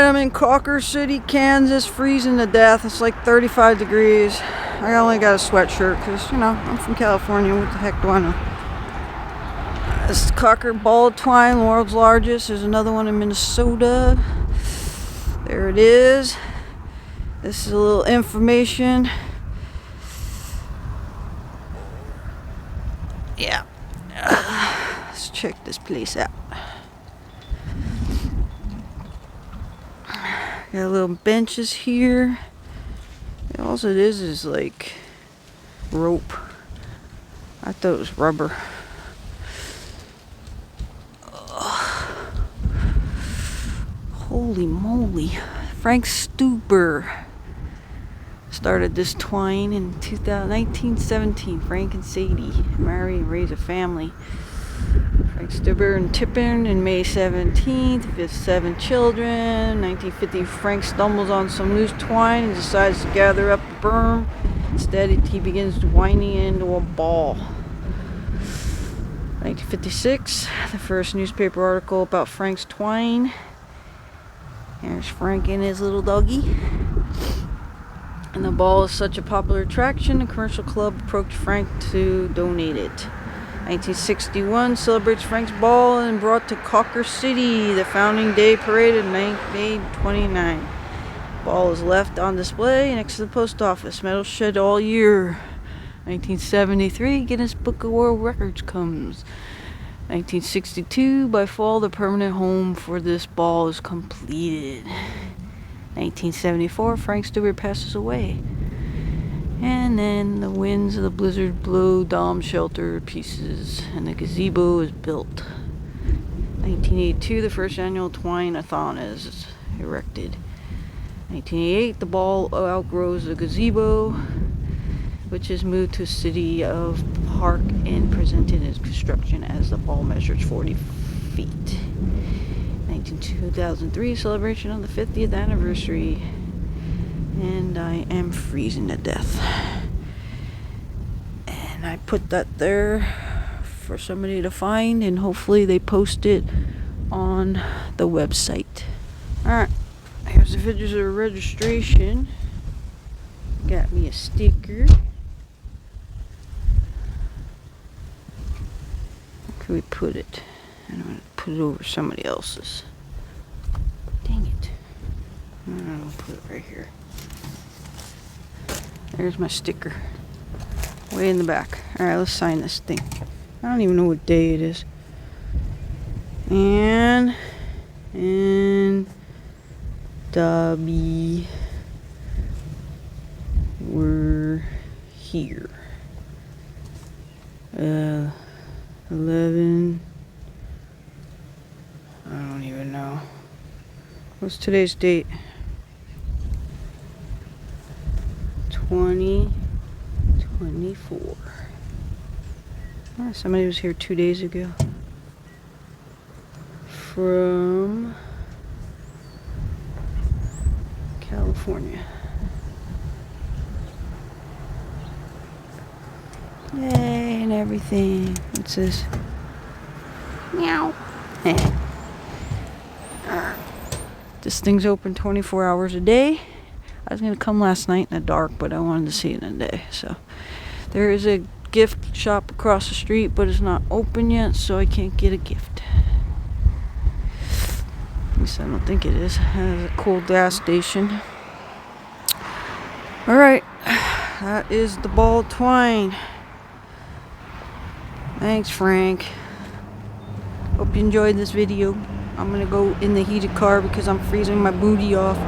I'm in Cawker City, Kansas, freezing to death. It's like 35 degrees. I only got a sweatshirt because, you know, I'm from California. What the heck do I know? This is Cawker ball twine, the world's largest. There's another one in Minnesota. There it is. This is a little information. Yeah. Let's check this place out. Got little benches here. And all it is like rope. I thought it was rubber. Holy moly. Frank Stoeber started this twine in 1917. Frank and Sadie married and raised a family. Frank Stoeber and Tippin in May 17th, with 7 children. 1950, Frank stumbles on some loose twine and decides to gather up the berm. Instead, he begins winding it into a ball. 1956, the first newspaper article about Frank's twine. There's Frank and his little doggy. And the ball is such a popular attraction, a commercial club approached Frank to donate it. 1961 celebrates Frank's ball and brought to Cawker City. The founding day parade in May 29. Ball is left on display next to the post office. Metal shed all year. 1973 Guinness Book of World Records comes. 1962 by fall the permanent home for this ball is completed. 1974 Frank Stoeber passes away. And then the winds of the blizzard blow dome shelter pieces, and the gazebo is built. 1982, the first annual Twine-a-thon is erected. 1988, the ball outgrows the gazebo, which is moved to City of Park and presented in construction as the ball measures 40 feet. 2003, celebration of the 50th anniversary. And I am freezing to death. And I put that there for somebody to find, and hopefully they post it on the website. Alright, here's the visitor registration. Got me a sticker. Where can we put it? I'm going to put it over somebody else's. Dang it. I'm going to put it right here. There's my sticker. Way in the back. Alright, let's sign this thing. I don't even know what day it is. And Dobby, we're here. 11. I don't even know. What's today's date? 2024. Oh, somebody was here 2 days ago. From California. Yay, and everything. What's this? Meow. This thing's open 24 hours a day. I was going to come last night in the dark, but I wanted to see it in the day. So there is a gift shop across the street, but it's not open yet, so I can't get a gift. At least I don't think it is. It has a cool gas station. Alright, that is the ball twine. Thanks, Frank. Hope you enjoyed this video. I'm gonna go in the heated car because I'm freezing my booty off.